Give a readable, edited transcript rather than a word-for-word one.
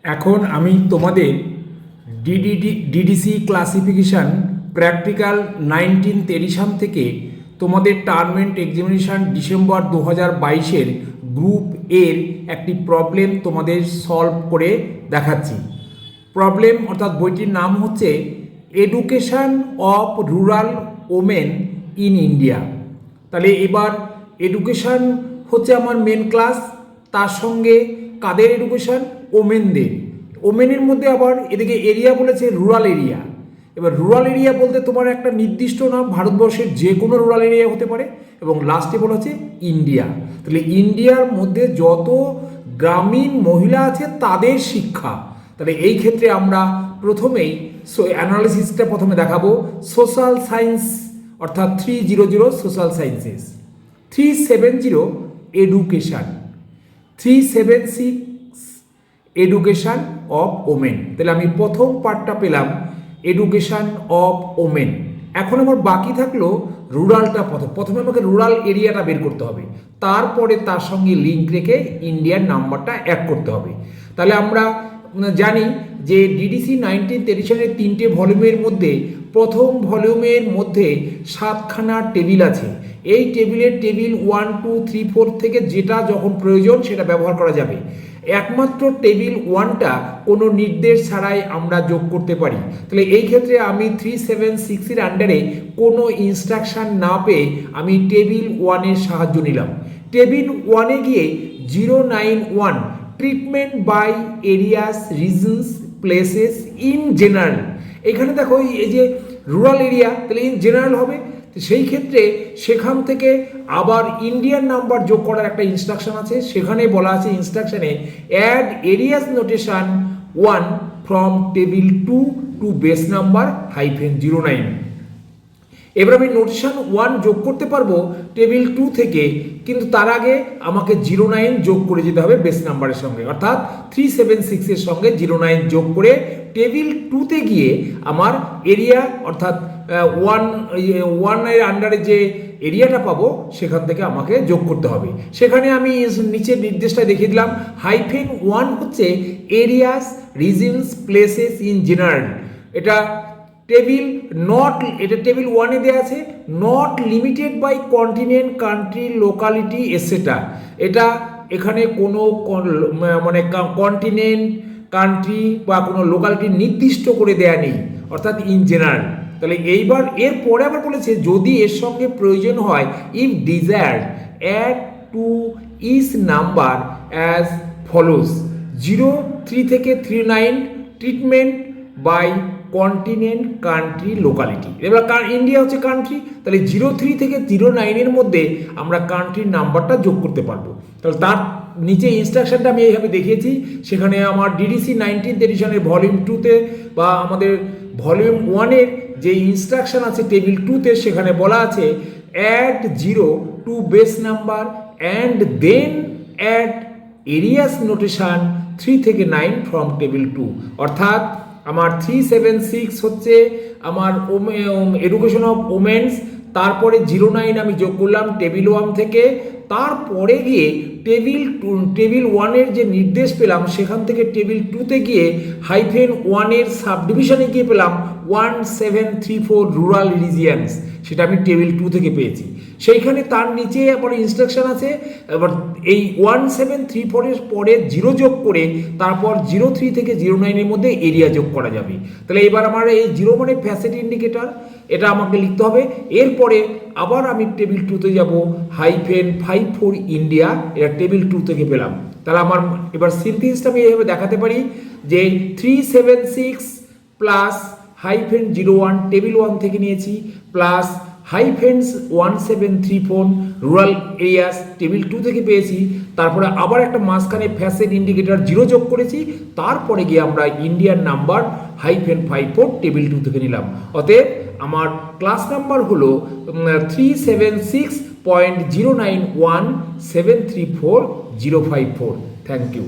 এখন আমি তোমাদের ডিডিসি ক্লাসিফিকেশান প্র্যাকটিক্যাল 19 থেকে তোমাদের টার্ম এন্ড এক্সামিনেশান ডিসেম্বর 2022-এর গ্রুপ এর একটি প্রবলেম তোমাদের সলভ করে দেখাচ্ছি। প্রবলেম অর্থাৎ বইটির নাম হচ্ছে education of rural women in India. তাহলে এবার এডুকেশান হচ্ছে আমার মেন ক্লাস, তার সঙ্গে কাদের এডুকেশান? ওমেনদের। ওমেনের মধ্যে আবার এদিকে এরিয়া বলেছে রুরাল এরিয়া। এবার রুরাল এরিয়া বলতে তোমার একটা নির্দিষ্ট নাম, ভারতবর্ষের যে কোনো রুরাল এরিয়া হতে পারে, এবং লাস্টে বলা হচ্ছে ইন্ডিয়া। তাহলে ইন্ডিয়ার মধ্যে যত গ্রামীণ মহিলা আছে তাদের শিক্ষা। তাহলে এই ক্ষেত্রে আমরা প্রথমেই অ্যানালিসিসটা প্রথমে দেখাবো। সোশ্যাল সায়েন্স অর্থাৎ 300 social sciences, 370 education, 376 education of women. তাহলে আমি প্রথম পার্টটা পেলাম এডুকেশান অফ ওমেন। এখন আমার বাকি থাকলো রুরালটা। প্রথমে আমাকে রুরাল এরিয়াটা বের করতে হবে, তারপরে তার সঙ্গে লিঙ্ক রেখে ইন্ডিয়ার নাম্বারটা অ্যাড করতে হবে। তাহলে আমরা জানি যে ডিডিসি 1937-এর 3টে ভলিউমের মধ্যে প্রথম ভলিউমের মধ্যে 7খানা টেবিল আছে। এই টেবিলের টেবিল 1, 2, 3, 4 থেকে যেটা যখন প্রয়োজন সেটা ব্যবহার করা যাবে। একমাত্র টেবিল 1টা কোনো নির্দেশ ছাড়াই আমরা যোগ করতে পারি। তাহলে এই ক্ষেত্রে আমি 376-এর আন্ডারে কোনো ইনস্ট্রাকশান না পেয়ে আমি টেবিল 1-এর সাহায্য নিলাম। টেবিল 1-এ গিয়ে 091 treatment by areas regions places in general. এখানে দেখো এই যে রুরাল এরিয়া, তাহলে ইন জেনারেল হবে। সেই ক্ষেত্রে সেখান থেকে আবার ইন্ডিয়ান নাম্বার যোগ করার একটা ইনস্ট্রাকশন আছে। সেখানে বলা আছে ইনস্ট্রাকশনে add areas notation 1 from table 2 to base number -09। এবার আমি নোটেশন 1 যোগ করতে পারবো টেবিল 2 থেকে, কিন্তু তার আগে আমাকে 09 যোগ করে যেতে হবে বেস নাম্বারের সঙ্গে, অর্থাৎ 376-এর সঙ্গে 09 যোগ করে টেবিল 2-তে গিয়ে আমার এরিয়া অর্থাৎ 1-এর আন্ডারে যে এরিয়াটা পাবো সেখান থেকে আমাকে যোগ করতে হবে। সেখানে আমি নিচের নির্দেশটা দেখিয়ে দিলাম। -1 হচ্ছে areas regions places in general. এটা টেবিল টেবিল 1-এ দেওয়া আছে, not limited by continent, country, locality etcetera. এটা এখানে কোনো মানে কন্টিনেন্ট, কান্ট্রি বা কোনো লোকালিটি নির্দিষ্ট করে দেয়া নেই, অর্থাৎ ইন জেনারেল। তাহলে এইবার এর পরে আবার বলেছে যদি এর সঙ্গে প্রয়োজন হয়, if desired add to each number as follows 03 থেকে 39 treatment by continent, country, locality. এবার ইন্ডিয়া হচ্ছে কান্ট্রি, তাহলে 03 থেকে 09-এর মধ্যে আমরা কান্ট্রির নাম্বারটা যোগ করতে পারবো। তাহলে তার নিচে ইনস্ট্রাকশনটা আমি এইভাবে দেখিয়েছি। সেখানে আমার ডিডিসি 1937-এর ভলিউম 2-তে বা আমাদের ভলিউম 1-এর যে ইনস্ট্রাকশন আছে টেবিল 2-তে, সেখানে বলা আছে add 0 to base number and then add areas notation 3 থেকে 9 ফ্রম টেবিল 2। অর্থাৎ আমার 376 হচ্ছে আমার এডুকেশন অফ ওমেন্স, তারপরে 09 আমি যোগ করলাম টেবিল 1 থেকে, তারপরে গিয়ে টেবিল 1-এর যে নির্দেশ পেলাম সেখান থেকে টেবিল 2-তে গিয়ে -1-এর সাবডিভিশনে গিয়ে পেলাম 1734 রুরাল রিজিয়নস। সেটা আমি টেবিল 2 থেকে পেয়েছি। সেইখানে তার নিচে আবার ইনস্ট্রাকশন আছে, এবার এই 1734-এর পরে 0 যোগ করে তারপর 03 থেকে 09-এর মধ্যে এরিয়া যোগ করা যাবে। তাহলে এবার আমার এই 0 মানে ফ্যাসেট ইন্ডিকেটর, এটা আমাকে লিখতে হবে। এরপরে আবার আমি টেবিল 2-তে যাব, -54 ইন্ডিয়া, এটা টেবিল 2 থেকে পেলাম। তাহলে আমার এবার সিনথেসিসটা আমি এইভাবে দেখাতে পারি যে 376 প্লাস -01 টেবিল 1 থেকে নিয়েছি, প্লাস -1734 রুরাল এরিয়াস টেবিল 2 থেকে পেয়েছি, তারপরে আবার একটা মাঝখানে ফ্যাসেট ইন্ডিকেটর 0 যোগ করেছি, তারপরে গিয়ে আমরা ইন্ডিয়ান নাম্বার -54 টেবিল 2 থেকে নিলাম। অতএব আমার ক্লাস নাম্বার হলো 376.091734 054। Thank you.